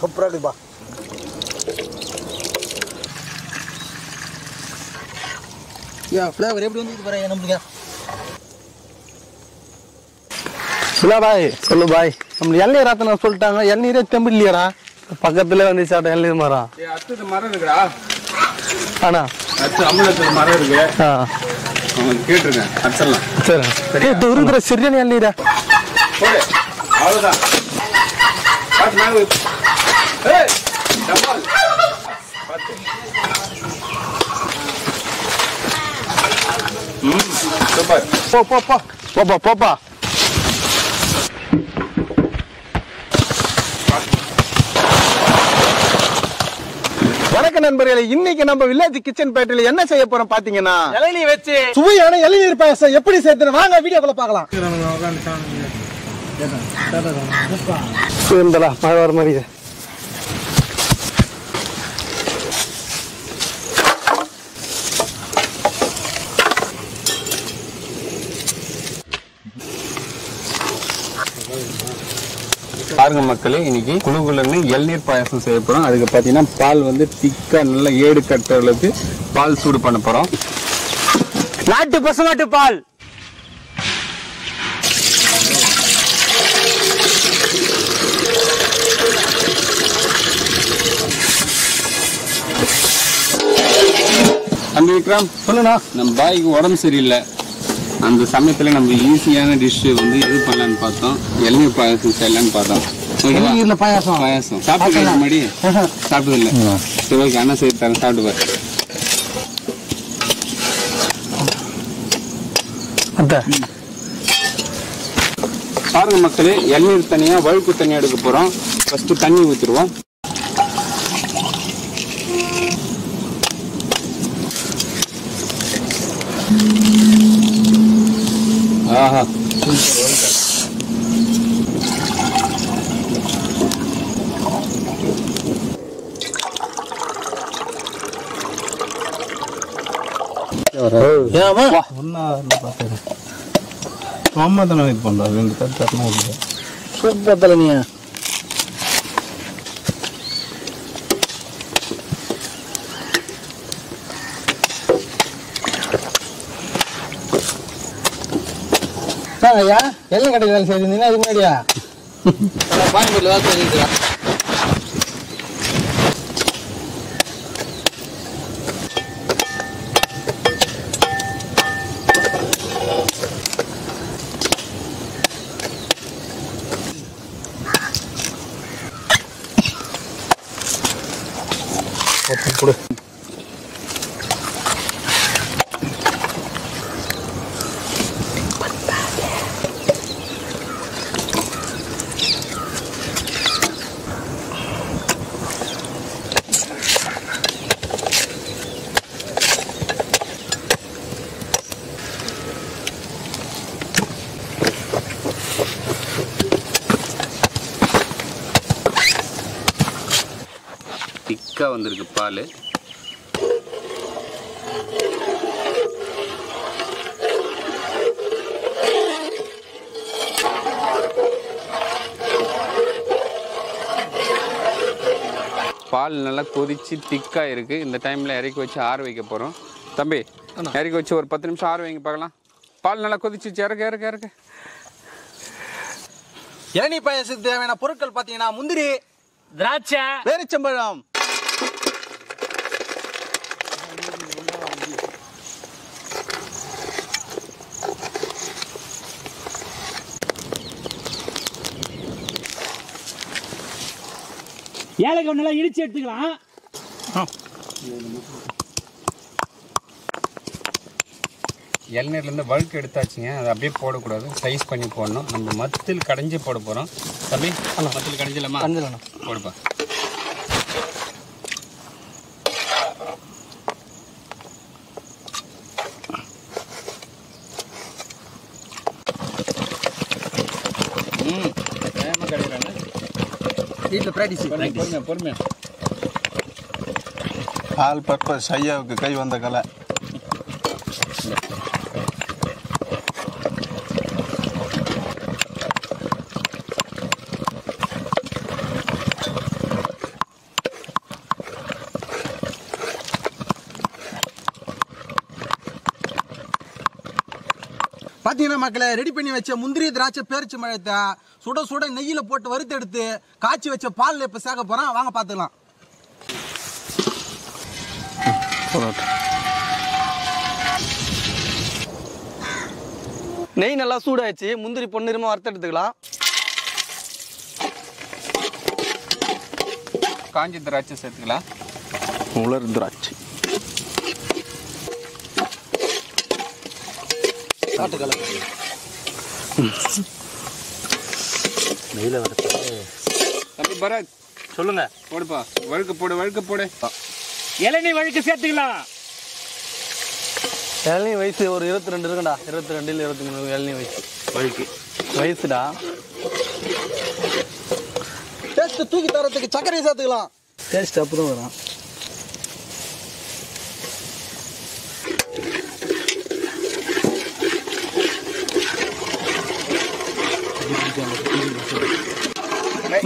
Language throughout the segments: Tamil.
சூப்பரா இருக்குப்பா. ஃப்ளேவர் எப்படி வந்து பாரு நம்மளுக்கு. சுலா பாய் சொல்லு பாய், நம்ம இளநீர் ஆத்தன சொல்லிட்டாங்க. இளநீரே தெம்பு இல்லையாடா. பக்கத்துல வந்து சாப்பிட்ட இளநீர் மரம். அடுத்தது மரம் இருக்குடா. ஆனா அடுத்து அம்மலத்துல மரம் இருக்கு. கேட்டிருக்கேன் அடிச்சிடலாம். சரி இருக்கிற சரியான இளநீரா. அவ்வளவுதான். சூப்பர். போப்பா. வணக்கம் நண்பர்களே, இன்னைக்கு நம்ம வில்லேஜ் கிச்சன் பேட்டில என்ன செய்ய போறோம் பாத்தீங்கன்னா, இளநீர் வச்சு சுவையான இளநீர் பாயாசம் எப்படி செய்யறது வாங்க வீடியோக்குள்ள பார்க்கலாம். சேர்ந்தடா மழை வர மாதிரி. பாருங்க மக்களே, இன்னைக்கு குழுகுலன்னு இளநீர் பாயாசம் செய்ய போறோம். அதுக்கு பாத்தீங்கன்னா பால் வந்து திக்கா நல்லா ஏடு கட்டுற அளவுக்கு பால் சூடு பண்ண போறோம். நாட்டு பசுமாட்டு பால். அந்த விக்ரம் சொல்லுண்ணா. நம்ம பாய்க்கு உடம்பு சரியில்லை. அந்த சமயத்துல நம்ம ஈஸியான டிஷ் வந்து இது பண்ணலான்னு பார்த்தோம். இளநீர் பாயாசம் செய்யலான்னு பார்த்தோம். பாயாசம் சாப்பிட்டு முன்னாடி சாப்பிட்டது இல்லை. சரி ஓகே, அண்ணா செய்து தரேன், சாப்பிடுவார். பாருங்க மக்களே, இளநீர் தனியா வழுக்கு தனியா எடுக்க போறோம். ஃபர்ஸ்ட் தண்ணி ஊற்றிடுவோம். ஆஹா, சூப்பர் தலைமையா. ஐயா எல்லாம் கடைக்கு வேலை செய்திருந்தீங்கன்னா இது மாதிரியா பானிபூரில் தான் செஞ்சுக்கிறேன். கொடு. திக்கா வந்திருக்கு பால். பால் நல்லா கொதிச்சு திக்கா இருக்கு. இந்த டைம்ல இறக்கி வச்சு ஆற வைக்க போறோம். தம்பி இறக்கி வச்சு ஒரு 10 நிமிஷம் ஆற வைங்க பார்க்கலாம். பால் நல்லா கொதிச்சு இறக்க. இளநீர் பாயாசத்துக்கு தேவையான பொருட்கள் பாத்தீங்கன்னா முந்திரி, திராட்சை, பேரிச்சம்பழம், ஏலக்காய் நல்லா இடிச்சு எடுத்துக்கலாம். இளநீர்லேருந்து வழுக்கு எடுத்தாச்சுங்க. அதை அப்படியே போடக்கூடாது, சைஸ் பண்ணி போடணும். நம்ம மத்தில் கடைஞ்சி போட போகிறோம். தம்பி மத்தில் கடைஞ்சிடலாமா? போடுப்பா. பொறுமையா ஆல் பர்பஸ் ஐயாவுக்கு கை வந்த கலை. பாத்தீங்கன்னா மக்களே ரெடி பண்ணி வச்ச முந்திரி திராட்சை பேரிச்சு மழத்தை சுட சுட நெய்யில போட்டு வறுத்து எடுத்து காய்ச்சி வச்ச பால்ல இப்ப சேர்க்க போறோம். வாங்க பாத்துக்கலாம். நெய் நல்லா சூடாச்சு. முந்திரி பொன்னிறமா வறுத்து எடுத்துக்கலாம். காஞ்சி திராட்சை சேர்த்துக்கலாம். உலர் திராட்சை நெய்ல வறுத்து. தம்பி பரத் சொல்லுங்க. போடுப்பா. வழுக்கு போடு. இளநீ வழுக்கு சேர்த்துக்கலாம். இளநீ வயசு ஒரு 22 இருக்குண்டா. 22 இல்ல 23 இளநீ வயசு. வயசுடா. டேஸ்ட் தூக்கி தரத்துக்கு சர்க்கரை சேர்த்துக்கலாம். டேஸ்ட் அப்பதான் வரும்.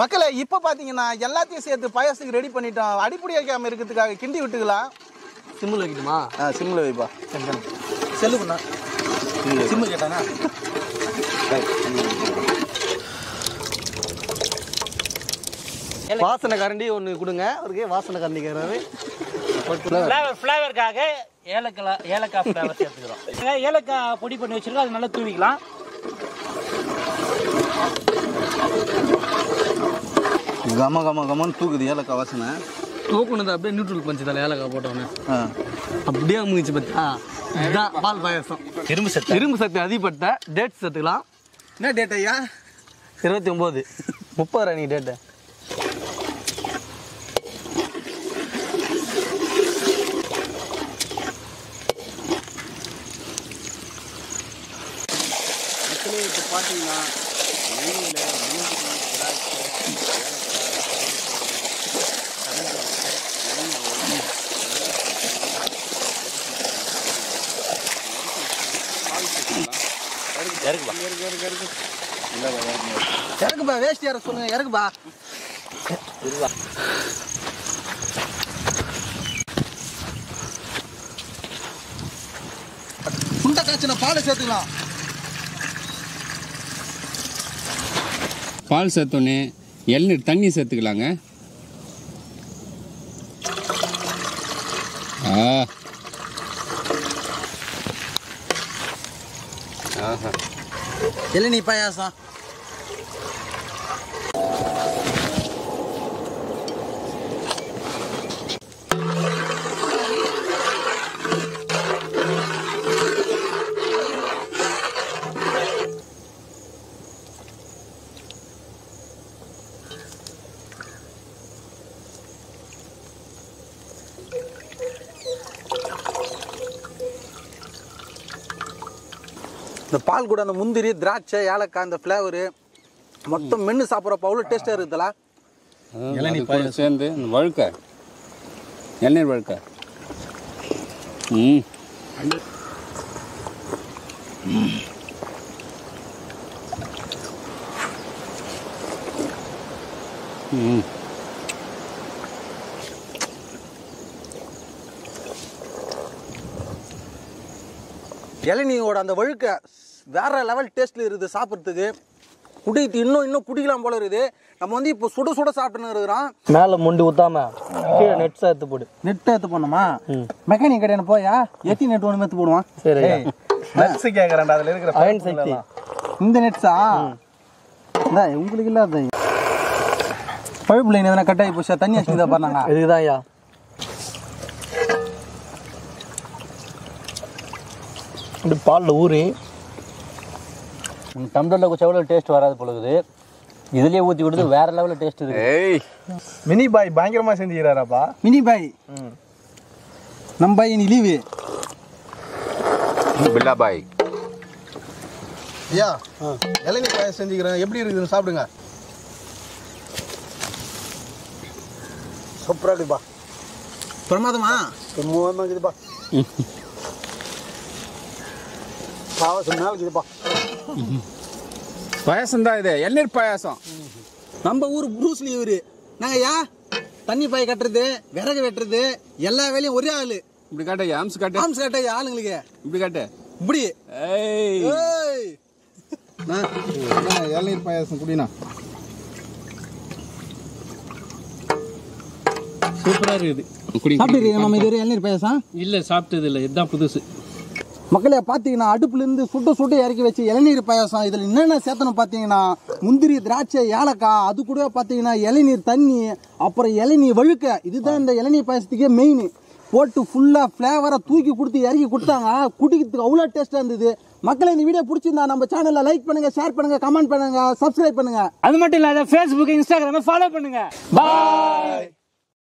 மக்களே இப்ப பாத்தீங்கன்னா எல்லாத்தையும் சேர்த்து பாயாசத்துக்கு ரெடி பண்ணிட்டோம். அடிப்படி வைக்காம இருக்கிறதுக்காக கிண்டி விட்டுக்கலாம். சிம்மில் வைக்கணுமா? சிம்ல வைப்பா. செல்லு பண்ணா சிம்மு கேட்டானா? வாசனை கரண்டி ஒன்று கொடுங்க. அவருக்கு வாசனை கரண்டி கேட்கறாரு. ஃப்ளேவருக்காக ஏலக்காய் ஃப்ளேவர் சேர்த்துக்கிறோம். ஏலக்காய் பொடி பண்ணி வச்சிருக்கோம். அது நல்லா தூவிக்கலாம். கமன்னு தூக்குது ஏலக்காய் வாசனை. தூக்குனது அப்படியே நியூட்ரல் பஞ்சு தலை ஏலக்காய் போட்டோன்னு அப்படியே முயற்சி பார்த்தா இதுதான் பால் பாயசம். இரும்பு சத்து அதிகப்பட்ட டேட் சேர்த்துக்கலாம். என்ன டேட் ஐயா? 29 30 நீ டேட்டு. இப்போ பார்த்தீங்கன்னா இறக்குப்பா. வேஸ்ட் யார சொல்லுங்க. இறக்குப்பா. சுண்ட காய்ச்சின பாலை சேர்த்துக்கலாம். பால் சேர்த்தோன்னே இளநீர் தண்ணி சேர்த்துக்கலாங்க. இளநீ பாயாசம். இந்த பால் கூட அந்த முந்திரி திராட்சை ஏலக்காய் அந்த ஃப்ளேவரு மொத்தம் மென்று சாப்பிட்றப்ப அவ்வளோ டேஸ்ட்டாக இருக்குதுல. இளநீர் பாயாசம் சேர்ந்து வழுக்க இளநீர் வழுக்க. இளநீயோட அந்த வழுக்க வேற லெவல் டேஸ்ட்ல இருக்குது சாப்பிட்றதுக்கு. குடித்து இன்னும் குடிக்கலாம் போல இருக்குது. நம்ம வந்து இப்போ சுட சுட சாப்பிட்டுன்னு இருக்கிறோம். மேலே முண்டி ஊத்தாம கீழே நெட் சேர்த்து போடு. நெட் எடுத்து போனோமா? மெக்கானிக் கடையான போயா எத்தி நெட் ஒன்று எடுத்து போடுவான். சரி நட்ஸ் கேக்குறேன்டா. அதுல இருக்கிற அயன் சக்தி இந்த நெட்ஸா உங்களுக்கு இல்லாத பைப் லைன் எதனா கட்டாயி போச்சா? தண்ணி வச்சு தான் பண்ணாங்க. இதுதான் ஐயா. இப்படி பாலில் ஊறி டம்ளரில் குச்சா எவ்வளோ டேஸ்ட் வராது போலகுது. இதுலேயே ஊற்றி கொடுத்து வேற லெவலில் டேஸ்ட் இருக்கு. மினி பாய் பயங்கரமா செஞ்சுக்கிறாராப்பா. மினி பாய் நம்ம பாய் நீ லீவு. பில்லா பாய் ஐயா இளநீ பாயாசம் செஞ்சுக்கிறேன். எப்படி இருக்குதுன்னு சாப்பிடுங்க. சூப்பராக இருக்குப்பா. பிரமாதமா பிரமாதமாக இருக்குதுப்பா. பாயாசம் நாள் இருக்குதுப்பா. பாயாசம் தான் இது. இளநீர் பாயாசம். நம்ம ஊர் ப்ரூஸ்லி இவரு. நாங்கள் ஐயா தண்ணி பாய் கட்டுறது விறகு வெட்டுறது எல்லா வேலையும் ஒரே ஆளு. இப்படி காட்டு. ஆம்ஸ் காட்டு. ஆம்ஸ் கட்ட ஆளுங்களுக்கு இப்படி காட்டு. இப்படி ஏய் ஏய் இளநீர் பாயாசம் குடினா சூப்பரா இருக்குது. சாப்பிட்டுருக்கீங்க நம்ம இது இளநீர் பாயாசம்? இல்ல சாப்பிட்டது இல்ல, இதுதான் புதுசு. மக்களே பார்த்தீங்கன்னா அடுப்புலேருந்து சுட்டு இறக்கி வச்சு இளநீர் பாயாசம். இதில் என்னென்ன சேர்த்தணும் பார்த்தீங்கன்னா முந்திரி, திராட்சை, ஏலக்காய், அது கூட பார்த்தீங்கன்னா இளநீர் தண்ணி, அப்புறம் இளநீர் வழுக்க. இதுதான் இந்த இளநீர் பாயாசத்துக்கே மெயின். போட்டு ஃபுல்லாக ஃப்ளேவரை தூக்கி கொடுத்து இறக்கி கொடுத்தாங்க. குடிக்கிறதுக்கு அவ்வளோ டேஸ்ட்டாக இருந்தது. மக்களே இந்த வீடியோ பிடிச்சிருந்தா நம்ம சேனலில் லைக் பண்ணுங்கள், ஷேர் பண்ணுங்கள், கமெண்ட் பண்ணுங்கள், சப்ஸ்கிரைப் பண்ணுங்கள். அது மட்டும் இல்லாத Facebook, Instagram ஃபாலோ பண்ணுங்க. பாய்.